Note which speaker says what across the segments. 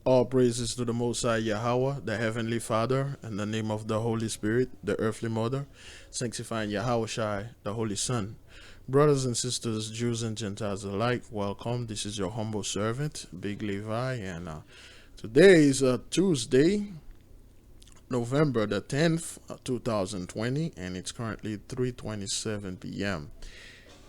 Speaker 1: All praises to the Most High YAHAWAH, the Heavenly Father, in the name of the Holy Spirit, the Earthly Mother, sanctifying YAHAWAH, the Holy Son. Brothers and sisters, Jews and Gentiles alike, welcome. This is your humble servant, Big Levi, and today is Tuesday, November the 10th, 2020, and it's currently 3:27 p.m.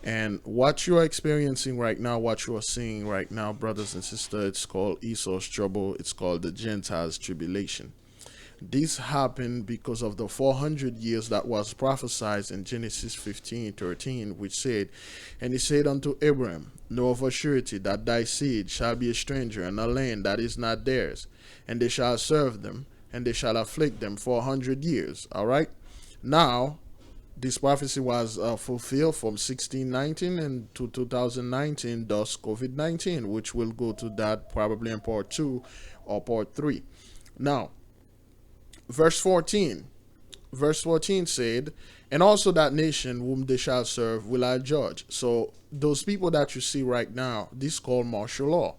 Speaker 1: And what you are experiencing right now, what you are seeing right now, brothers and sisters, it's called Esau's trouble. It's called the Gentiles' tribulation. This happened because of the 400 years that was prophesied in Genesis 15:13, which said, "And he said unto Abraham, Know of a surety that thy seed shall be a stranger in a land that is not theirs, and they shall serve them, and they shall afflict them 400 years." All right? Now, this prophecy was fulfilled from 1619 and to 2019, thus COVID-19, which we'll go to that probably in part 2 or part 3. Now, verse 14 said, "And also that nation whom they shall serve will I judge." So those people that you see right now, this is called martial law.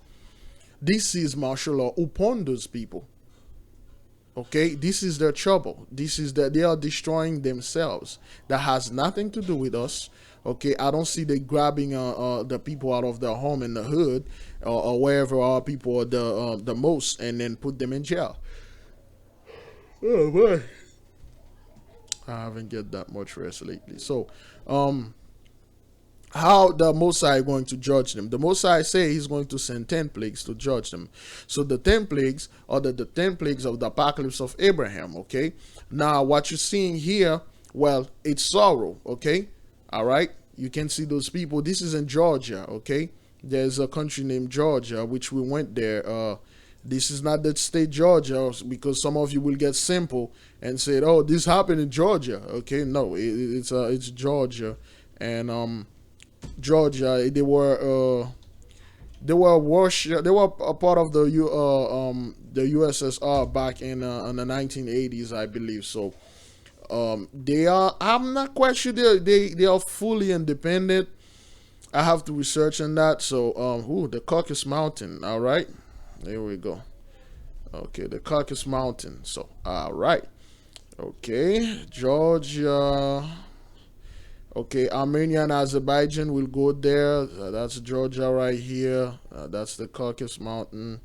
Speaker 1: This is martial law upon those people. Okay, this is their trouble. This is that they are destroying themselves. That has nothing to do with us. Okay, I don't see they grabbing the people out of their home in the hood or wherever our people are the most, and then put them in jail. Oh boy, I haven't get that much rest lately. So, how the Most High going to judge them? The Most High say he's going to send 10 plagues to judge them. So the 10 plagues are the 10 plagues of the apocalypse of Abraham. Okay, now what you're seeing here, well, it's sorrow. Okay, all right, you can see those people. This is in Georgia. Okay, there's a country named Georgia, which we went there. This is not the state Georgia, because some of you will get simple and say, "Oh, this happened in Georgia." Okay, no, it's Georgia, and Georgia, they were a part of the USSR back in the 1980s, I believe. So they are. I'm not quite sure they are fully independent. I have to research on that. So the Caucasus Mountain. All right, there we go. Okay, the Caucasus Mountain. So all right. Okay, Georgia. Okay, Armenia and Azerbaijan will go there. That's Georgia right here. That's the Caucasus Mountain.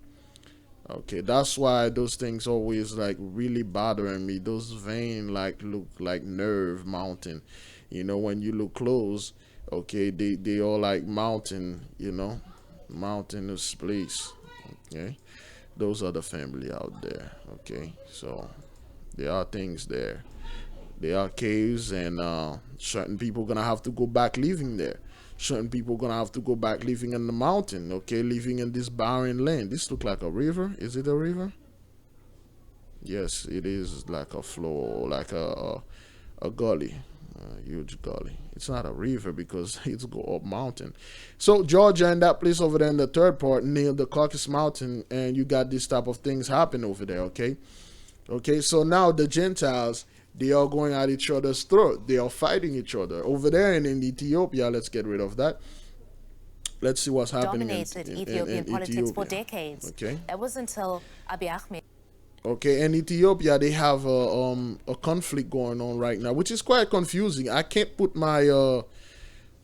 Speaker 1: Okay, that's why those things always like really bothering me. Those veins like look like nerve mountain. You know, when you look close, okay, they all like mountain. You know, mountainous place. Okay, those are the family out there. Okay, so there are things there. There are caves, and certain people gonna have to go back living there. Certain people gonna have to go back living in the mountain. Okay, living in this barren land. This look like a river. Is it a river? Yes, it is like a flow, like a gully, a huge gully. It's not a river because it's go up mountain. So Georgia and that place over there in the third part near the Caucasus Mountain, and you got this type of things happen over there. Okay. So now the Gentiles, they are going at each other's throat. They are fighting each other. Over there and in Ethiopia, let's get rid of that. Let's see what's happening in
Speaker 2: Ethiopian politics
Speaker 1: Ethiopia.
Speaker 2: for decades.
Speaker 1: Okay.
Speaker 2: That was until Abiy Ahmed.
Speaker 1: Okay, in Ethiopia, they have a conflict going on right now, which is quite confusing. I can't put my,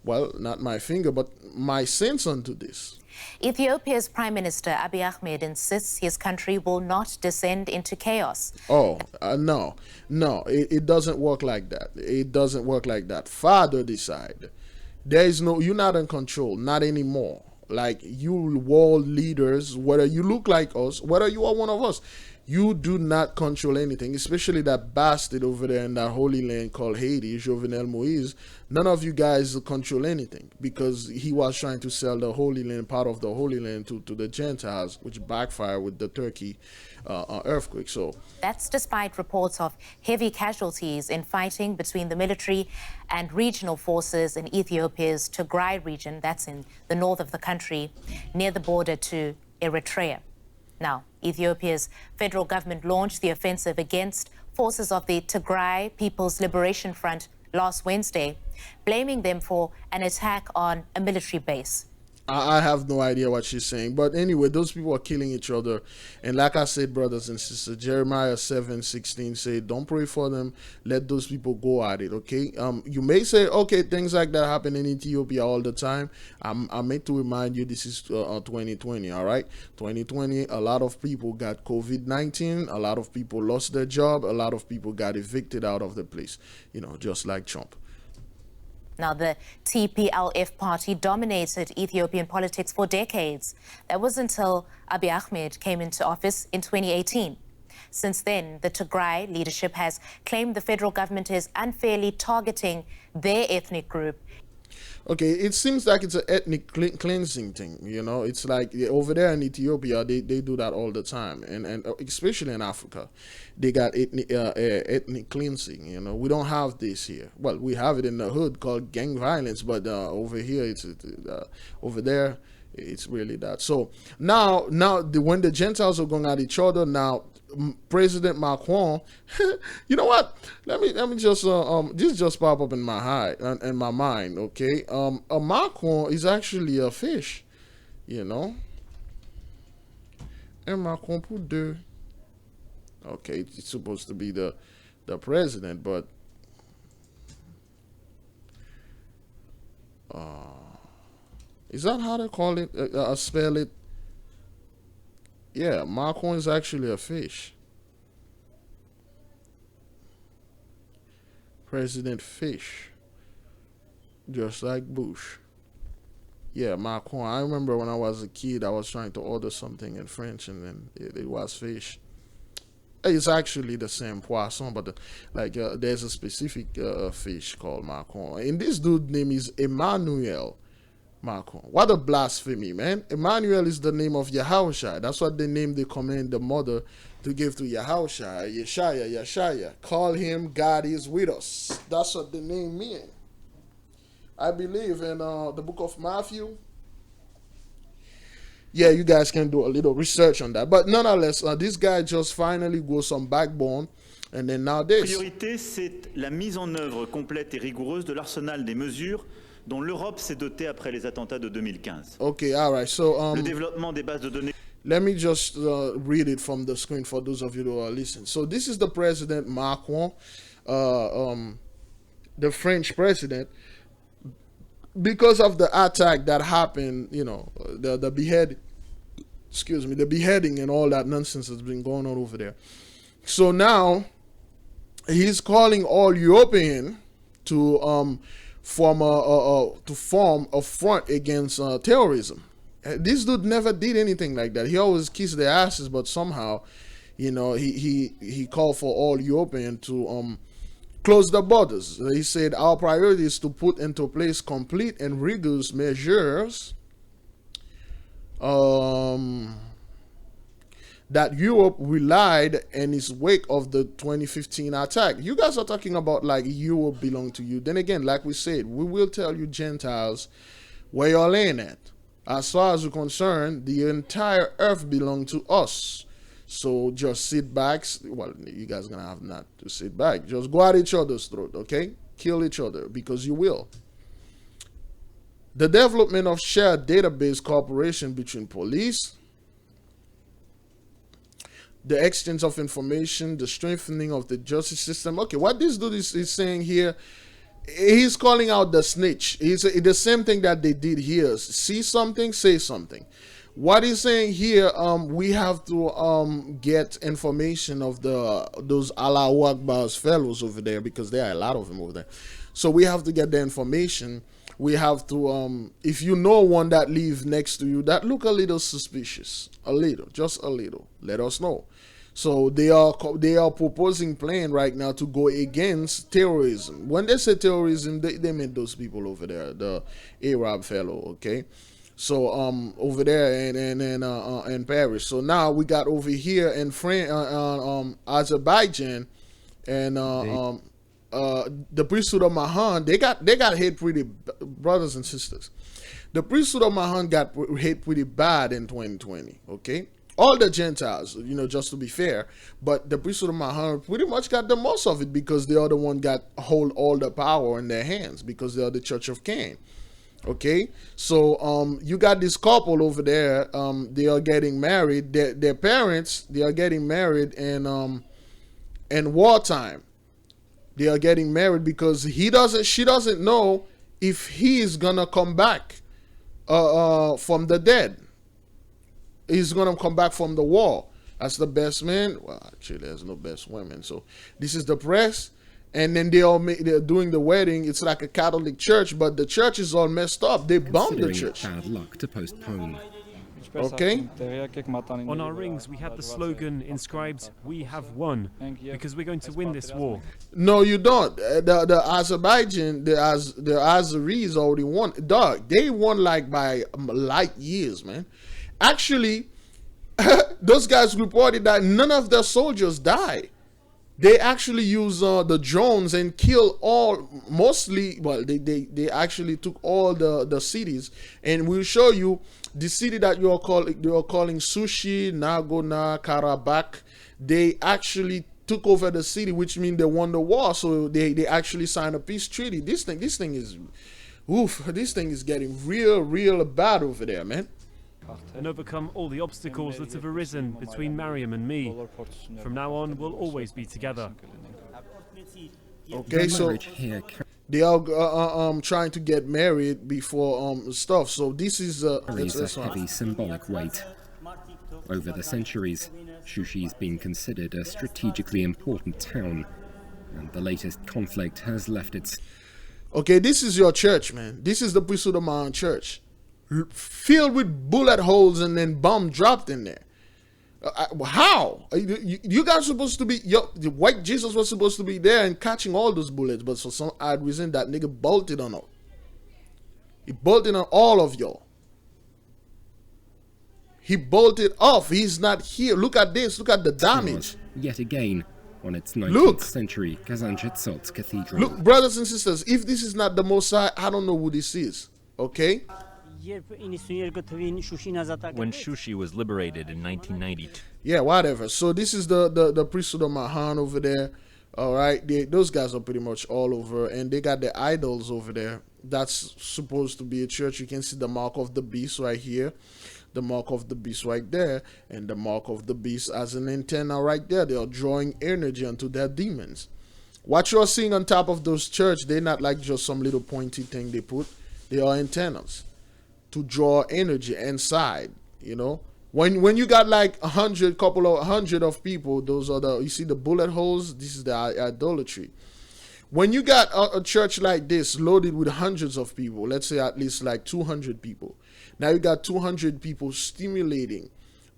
Speaker 1: well, not my finger, but my sense onto this.
Speaker 2: Ethiopia's Prime Minister Abiy Ahmed insists his country will not descend into chaos.
Speaker 1: Oh, no, it doesn't work like that. It doesn't work like that. Father decide. There is no, you're not in control, not anymore. Like you world leaders, whether you look like us, whether you are one of us, you do not control anything, especially that bastard over there in that holy land called Haiti, Jovenel Moise. None of you guys control anything because he was trying to sell the Holy Land, part of the Holy Land, to the Gentiles, which backfired with the Turkey earthquake. So
Speaker 2: that's despite reports of heavy casualties in fighting between the military and regional forces in Ethiopia's Tigray region, that's in the north of the country, near the border to Eritrea. Now, Ethiopia's federal government launched the offensive against forces of the Tigray People's Liberation Front last Wednesday, blaming them for an attack on a military base.
Speaker 1: I have no idea what she's saying. But anyway, those people are killing each other. And like I said, brothers and sisters, Jeremiah 7:16 said, don't pray for them. Let those people go at it, okay? You may say, okay, things like that happen in Ethiopia all the time. I meant to remind you, this is 2020, all right? 2020, a lot of people got COVID-19. A lot of people lost their job. A lot of people got evicted out of the place, you know, just like Trump.
Speaker 2: Now, the TPLF party dominated Ethiopian politics for decades. That was until Abiy Ahmed came into office in 2018. Since then, the Tigray leadership has claimed the federal government is unfairly targeting their ethnic group.
Speaker 1: Okay, it seems like it's an ethnic cleansing thing, you know. It's like over there in Ethiopia, they do that all the time, and especially in Africa, they got ethnic cleansing, you know. We don't have this here. Well, we have it in the hood called gang violence, but over here, it's over there, it's really that. So now when the Gentiles are going at each other, now President Macron, you know what? Let me just this just pop up in my mind. Okay, a Macron is actually a fish, you know. And Macron pour deux. Okay, it's supposed to be the president, but is that how they call it? Spell it. Yeah, Macron is actually a fish. President Fish. Just like Bush. Yeah, Macron. I remember when I was a kid, I was trying to order something in French, and then it was fish. It's actually the same poisson, but there's a specific fish called Macron. And this dude's name is Emmanuel Macron. What a blasphemy, man. Emmanuel is the name of YAHAWAH. That's what the name they command the mother to give to YAHAWAH. Yeshaya. Call him God is with us. That's what the name means. I believe in the book of Matthew. Yeah, you guys can do a little research on that. But nonetheless, this guy just finally goes some backbone. And then now this.
Speaker 3: La priorité, c'est la mise en œuvre complète et rigoureuse de l'arsenal des mesures dont l'Europe s'est dotée après les attentats de 2015.
Speaker 1: Okay, all right. So,
Speaker 3: le développement des bases de données.
Speaker 1: Let me just read it from the screen for those of you who are listening. So this is the President Macron, the French president. Because of the attack that happened, you know, the beheading and all that nonsense that's been going on over there. So now he's calling all European to form a front against terrorism. This dude never did anything like that. He always kissed their asses, but somehow, you know, he called for all European to close the borders. He said our priority is to put into place complete and rigorous measures that Europe relied in its wake of the 2015 attack. You guys are talking about like Europe belong to you. Then again, like we said, we will tell you Gentiles where you're laying at. As far as we're concerned, the entire earth belongs to us. So just sit back. Well, you guys are going to have not to sit back. Just go at each other's throat, okay? Kill each other, because you will. The development of shared database cooperation between police, the exchange of information, the strengthening of the justice system. Okay, what this dude is saying here, he's calling out the snitch. It's the same thing that they did here. See something, say something. What he's saying here, we have to get information of those Allahu Akbar's fellows over there, because there are a lot of them over there. So we have to get the information. We have to, if you know one that lives next to you that look a little suspicious, just a little, let us know. So they are proposing plan right now to go against terrorism. When they say terrorism, they mean those people over there, the Arab fellow, okay? So over there in Paris. So now we got over here in Azerbaijan, and the priesthood of Mahan, they got hit pretty, brothers and sisters. The priesthood of Mahan got hit pretty bad in 2020. Okay, all the Gentiles, just to be fair, but the priesthood of Mahan pretty much got the most of it because the other one hold all the power in their hands because they are the Church of Cain. Okay, so you got this couple over there. They are getting married. Their parents, they are getting married in wartime. They are getting married because she doesn't know if he is gonna come back from the dead. He's gonna come back from the war as the best man. Well, actually, there's no best women. So this is the press, and then they're doing the wedding. It's like a Catholic church, but the church is all messed up. They bombed the church.
Speaker 4: Bad luck to postpone.
Speaker 1: Okay.
Speaker 5: On our rings, we had the slogan inscribed, "We have won," because we're going to win this war.
Speaker 1: No, you don't. The Azerbaijan, the Azeris already won. Dog, they won like by light years, man. Actually, those guys reported that none of their soldiers died. They actually use the drones and kill mostly. Well, they actually took all the cities, and we'll show you the city that you are calling Sushi, Nagorno-Karabakh. They actually took over the city, which means they won the war. So they actually signed a peace treaty. This thing is, this thing is getting real bad over there, man.
Speaker 5: And overcome all the obstacles that have arisen between Mariam and me. From now on, we'll always be together.
Speaker 1: Okay, so they are trying to get married before stuff. So this is
Speaker 4: carries a heavy symbolic weight. Over the centuries, Shushi's been considered a strategically important town, and the latest conflict has left its...
Speaker 1: Okay, this is your church, man. This is the priesthood of my church, filled with bullet holes and then bomb dropped in there. How? You guys supposed to be, the white Jesus was supposed to be there and catching all those bullets, but for some odd reason that nigga bolted on all. He bolted on all of y'all. He bolted off. He's not here. Look at this. Look at the damage.
Speaker 4: Yet again, on its 19th century Kazanchitsots Cathedral.
Speaker 1: Look, brothers and sisters, if this is not the Mosai, I don't know who this is. Okay?
Speaker 6: When Shushi was liberated in 1992.
Speaker 1: Yeah, whatever. So this is the priesthood of Mahan over there. All right, those guys are pretty much all over, and they got the idols over there. That's supposed to be a church. You can see the mark of the beast right here, the mark of the beast right there, and the mark of the beast as an antenna right there. They are drawing energy onto their demons. What you're seeing on top of those church, they're not like just some little pointy thing they put. They are antennas to draw energy inside, when you got like couple of hundred of people, those are you see the bullet holes. This is the idolatry. When you got a church like this loaded with hundreds of people, let's say at least like 200 people, now you got 200 people stimulating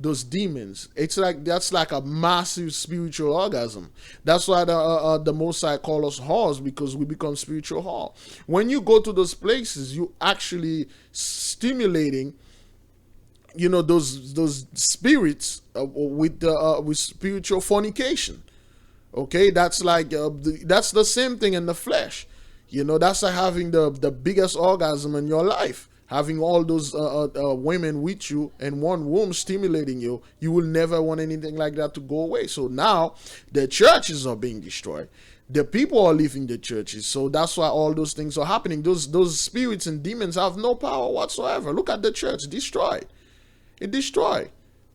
Speaker 1: those demons. It's like that's like a massive spiritual orgasm. That's why the Most High call us whores, because we become spiritual whore. When you go to those places, you actually stimulating, those spirits with spiritual fornication. Okay, that's like that's the same thing in the flesh. That's like having the biggest orgasm in your life. Having all those women with you in one room stimulating you, you will never want anything like that to go away. So now the churches are being destroyed. The people are leaving the churches. So that's why all those things are happening. Those spirits and demons have no power whatsoever. Look at the church, destroyed. It destroyed.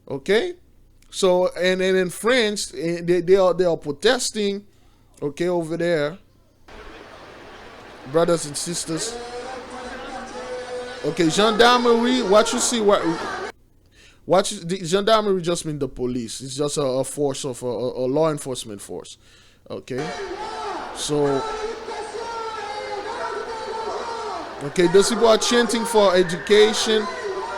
Speaker 1: Okay? So, and in France, they are protesting, okay, over there. Brothers and sisters. Okay, gendarmerie, what you see, the gendarmerie just mean the police. It's just a force of a law enforcement force. Okay, so, okay, those people are chanting for education,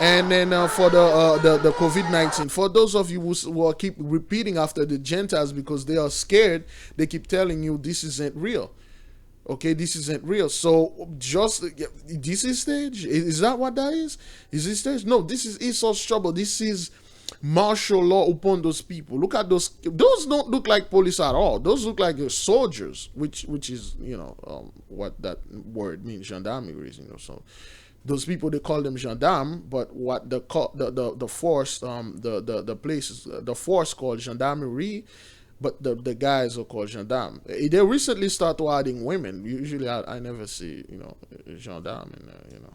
Speaker 1: and then for the COVID-19. For those of you who keep repeating after the Gentiles because they are scared, they keep telling you this isn't real. Okay, this isn't real. So just this is stage. Is that what that is? Is this stage? No, this is Esau's trouble. This is martial law upon those people. Look at those. Those don't look like police at all. Those look like soldiers, which is what that word means, gendarmerie. So Those people, they call them gendarmes, but what the force, the place, the force called gendarmerie, but the guys are called gendarmes. They recently started adding women. Usually, I never see, you know, gendarme in there, you know,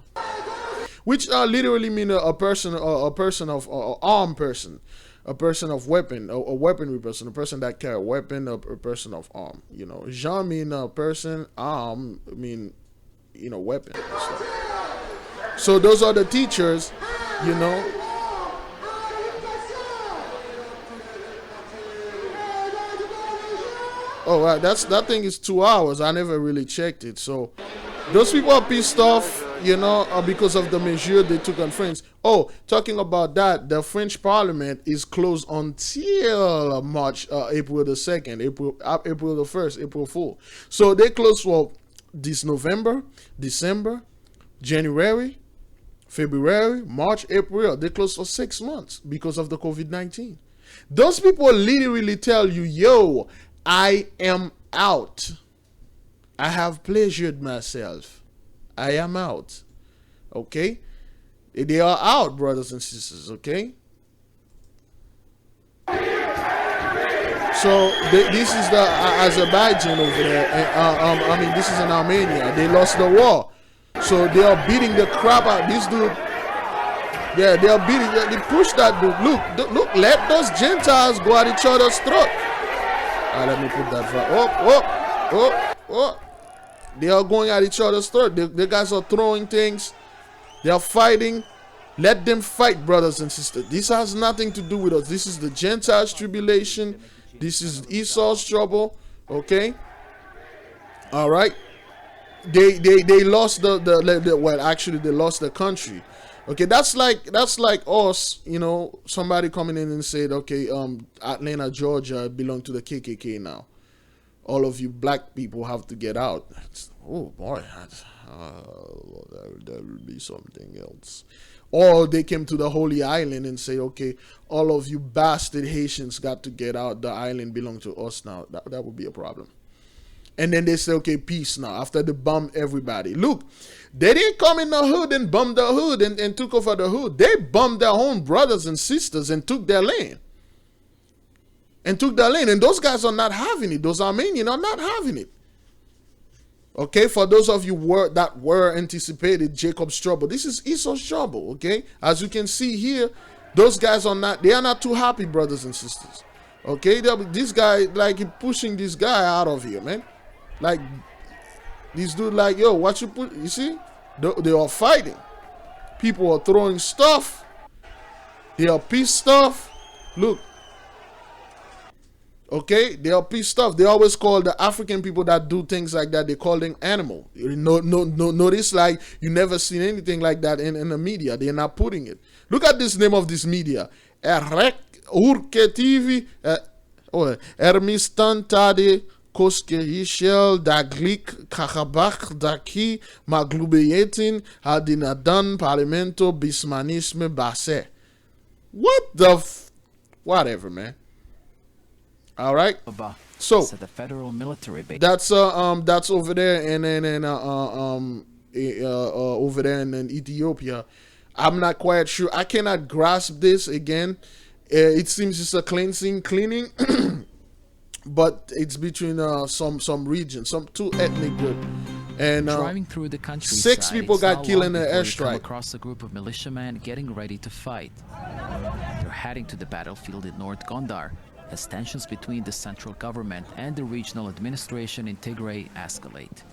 Speaker 1: which literally mean a person of armed person, a person of weapon, a weaponry person, a person that carry a weapon, a person of arm. You know, Jean mean a person, arm mean, you know, weapon. So those are the teachers, you know. Oh, that thing is 2 hours. I never really checked it. So those people are pissed off, you know, because of the measure they took on France. Oh, talking about that, the French Parliament is closed until April the 2nd, April the 1st, April 4th. So they closed for this November, December, January, February, March, April. They closed for 6 months because of the COVID-19. Those people literally tell you, yo, I am out. I have pleasured myself. I am out. Okay? They are out, brothers and sisters, okay? So this is the Azerbaijan over there. I mean, this is in Armenia. They lost the war. So they are beating the crap out this dude. Yeah, they are beating. They push that dude. Look. Let those Gentiles go at each other's throat. Let me put that. Oh. They are going at each other's throat. The guys are throwing things. They are fighting. Let them fight, brothers and sisters. This has nothing to do with us. This is the Gentiles' tribulation. This is Esau's trouble. Okay. All right. They lost well, actually they lost the country. Okay, that's like us, you know, somebody coming in and said, okay, Atlanta, Georgia belong to the KKK now. All of you black people have to get out. Oh boy, that will be something else. Or they came to the Holy Island and say, okay, all of you bastard Haitians got to get out. The island belongs to us now. That would be a problem. And then they say, okay, peace now, after they bombed everybody. Look, they didn't come in the hood and bomb the hood and took over the hood. They bombed their own brothers and sisters and took their land. And those guys are not having it. Those Armenians are not having it. Okay, for those of you that were anticipated Jacob's trouble, this is Esau's trouble, okay? As you can see here, those guys are not too happy, brothers and sisters. Okay, this guy, like, he pushing this guy out of here, man. Like, this dude, like, yo, what you put? You see, they are fighting. People are throwing stuff. They are pissed off. Look. Okay, they are pissed off. They always call the African people that do things like that, they call them animal. Notice, like, you never seen anything like that in the media. They're not putting it. Look at this name of this media. Urke TV, Ermistantade, Koske Hishel, Daglik, Karabakh, Daki, Maglubeyetin, Hadinadan, Parlamento, Bismanisme, Basse. What the whatever, man. All right. So
Speaker 7: the federal military base.
Speaker 1: That's over there and over there in Ethiopia. I'm not quite sure. I cannot grasp this again. It seems it's a cleaning, but it's between some regions, some two ethnic groups, and
Speaker 7: driving through the countryside,
Speaker 1: 6 people got killed in an airstrike.
Speaker 7: Across a group of militiamen getting ready to fight. They're heading to the battlefield in North Gondar as tensions between the central government and the regional administration in Tigray escalate.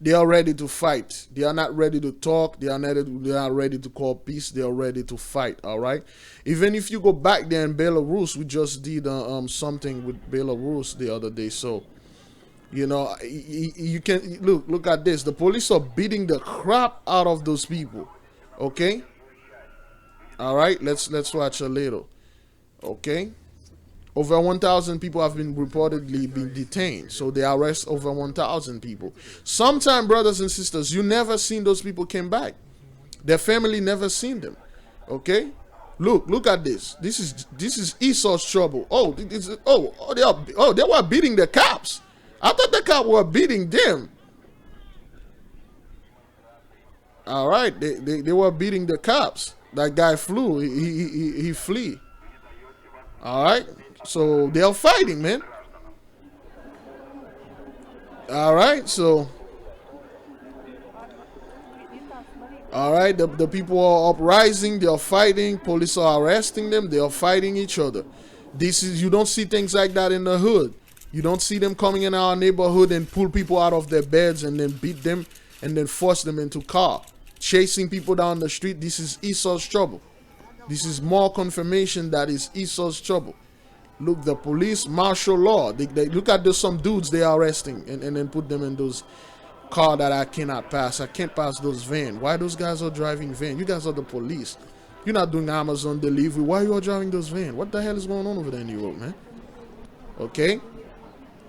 Speaker 1: They are ready to fight. They are not ready to talk. They are not ready to call peace. They are ready to fight. All right. Even if you go back there in Belarus, we just did something with Belarus the other day. So, you know, you can look at this. The police are beating the crap out of those people. Okay. All right. Let's watch a little. Okay. Over 1,000 people have been reportedly been detained. So they arrest over 1,000 people. Sometimes, brothers and sisters, you never seen those people came back. Their family never seen them. Okay? Look at this. This is Esau's trouble. They were beating the cops. I thought the cops were beating them. All right, they were beating the cops. That guy flew. He flee. All right, so they are fighting, man. All right, so. All right, the people are uprising. They are fighting. Police are arresting them. They are fighting each other. You don't see things like that in the hood. You don't see them coming in our neighborhood and pull people out of their beds and then beat them and then force them into car, chasing people down the street. This is Esau's trouble. This is more confirmation that is Esau's trouble. Look, the police, martial law. They look at some dudes they are arresting and then put them in those car that I cannot pass. I can't pass those vans. Why those guys are driving van? You guys are the police. You're not doing Amazon delivery. Why you are driving those vans? What the hell is going on over there in Europe, man? Okay?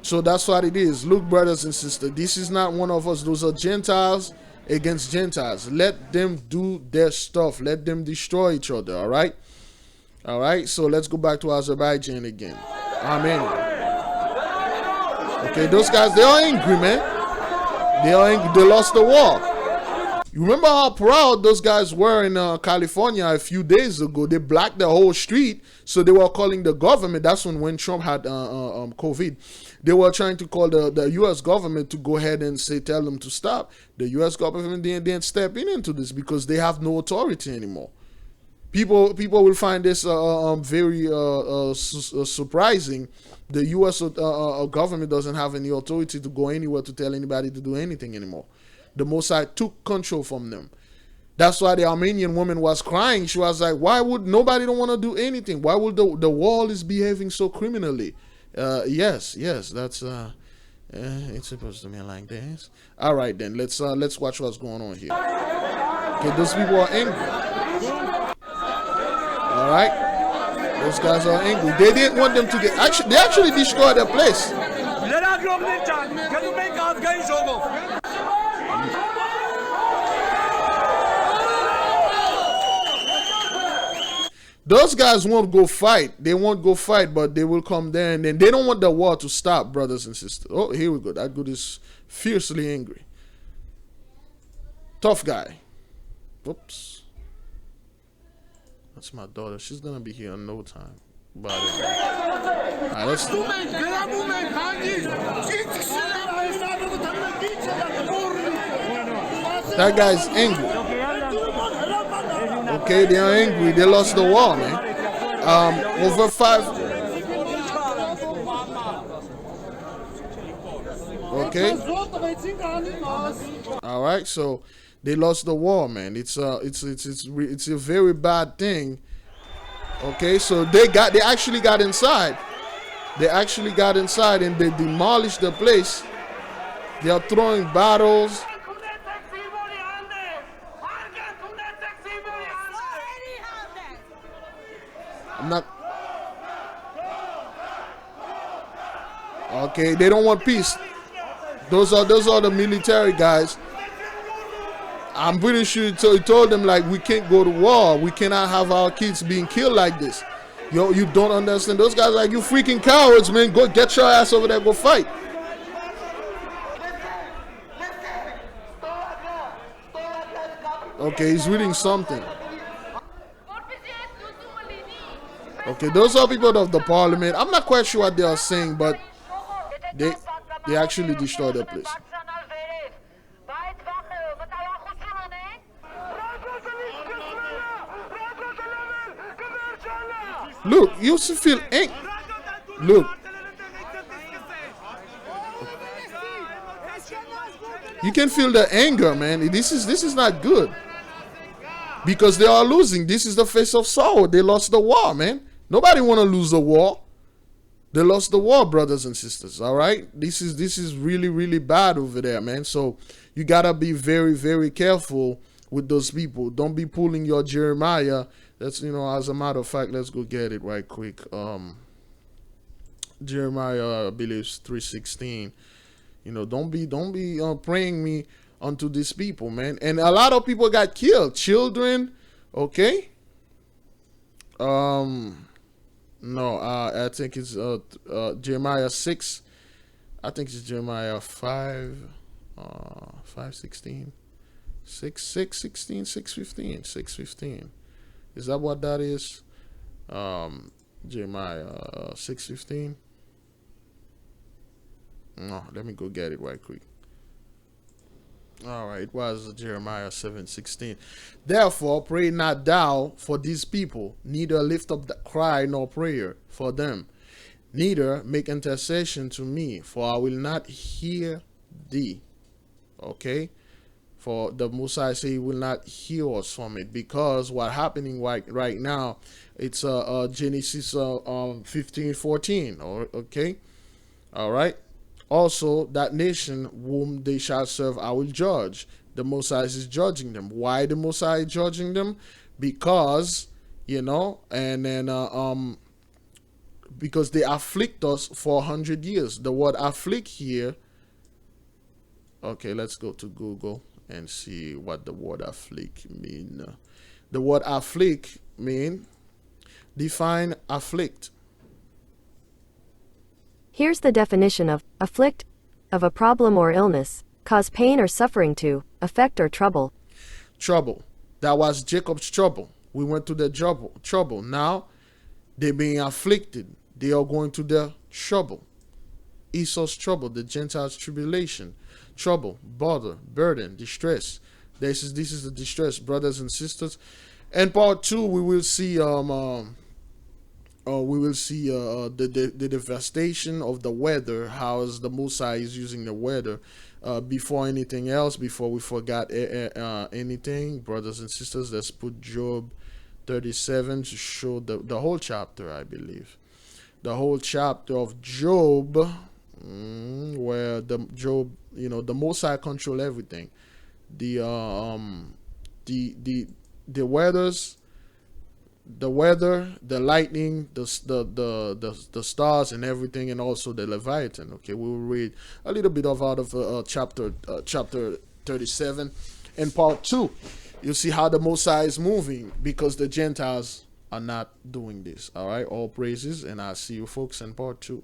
Speaker 1: So that's what it is. Look, brothers and sisters, this is not one of us. Those are Gentiles against Gentiles. Let them do their stuff. Let them destroy each other, all right? All right, so let's go back to Azerbaijan again. Amen. Okay, those guys, they are angry, man. They lost the war. You remember how proud those guys were in California a few days ago? They blocked the whole street, so they were calling the government. That's when Trump had COVID. They were trying to call the U.S. government to go ahead and tell them to stop. The U.S. government didn't step into this because they have no authority anymore. People will find this very surprising. The U.S. government doesn't have any authority to go anywhere to tell anybody to do anything anymore. The Mossad took control from them. That's why the Armenian woman was crying. She was like, why would nobody don't want to do anything? Why would the wall is behaving so criminally? Yes, that's it's supposed to be like this. All right, then let's watch what's going on here. Okay, those people are angry. All right. Those guys are angry. They didn't want them to get... They actually destroyed the place. Those guys won't go fight. They won't go fight, but they will come there and then they don't want the war to stop, brothers and sisters. Oh, here we go. That dude is fiercely angry. Tough guy. Whoops. That's my daughter. She's gonna be here in no time. But alright, let's do it. That guy's angry. Okay, they are angry. They lost the war, man. Over 5. Okay. All right, so they lost the war, man. It's a very bad thing. Okay, so they actually got inside. They actually got inside and they demolished the place. They are throwing bottles. I'm not. Okay, they don't want peace. Those are the military guys. I'm pretty sure he told them, like, we can't go to war. We cannot have our kids being killed like this. Yo, you don't understand. Those guys are like, you freaking cowards, man. Go get your ass over there. Go fight. Okay, he's reading something. Okay, those are people of the parliament. I'm not quite sure what they are saying, but they actually destroyed the place. Look, you feel angry. Look. You can feel the anger, man. This is not good. Because they are losing. This is the face of sorrow. They lost the war, man. Nobody want to lose the war. They lost the war, brothers and sisters. All right? This is really, really bad over there, man. So you got to be very, very careful with those people. Don't be pulling your Jeremiah. That's, as a matter of fact, let's go get it right quick. Jeremiah, I believe, 3:16. Don't be praying me unto these people, man. And a lot of people got killed. Children, okay? No, I think it's Jeremiah 6. I think it's Jeremiah 5, 5:16. 6:16, 6:15, 6:15. Is that what that is? Jeremiah 6:15. No, let me go get it right quick. All right, it was Jeremiah 7:16. Therefore, pray not thou for these people, neither lift up the cry nor prayer for them, neither make intercession to me, for I will not hear thee. Okay? For the Messiah say he will not hear us from it, because what happening right now, it's Genesis 15:14. Okay? All right? Also, that nation whom they shall serve, I will judge. The Messiah is judging them. Why the Messiah is judging them? Because, and then because they afflict us for 100 years. The word afflict here. Okay, let's go to Google and see what the word afflict mean. The word afflict mean, define afflict.
Speaker 8: Here's the definition of afflict: of a problem or illness, cause pain or suffering to, affect or trouble.
Speaker 1: Trouble. That was Jacob's trouble. We went to the trouble. Now they're being afflicted. They are going to the trouble. Esau's trouble, the Gentiles' tribulation, trouble, bother, burden, distress. This is the distress, brothers and sisters. And part 2, we will see the devastation of the weather, how the Messiah is using the weather. Before anything else, before we forgot anything, brothers and sisters, let's put Job 37 to show the whole chapter, I believe. The whole chapter of Job, where the Messiah control everything. The weather, the lightning, the stars and everything, and also the Leviathan. Okay, we will read a little bit out of chapter 37. And part 2, you see how the Messiah is moving, because the Gentiles are not doing this. All right, all praises, and I'll see you folks in part 2.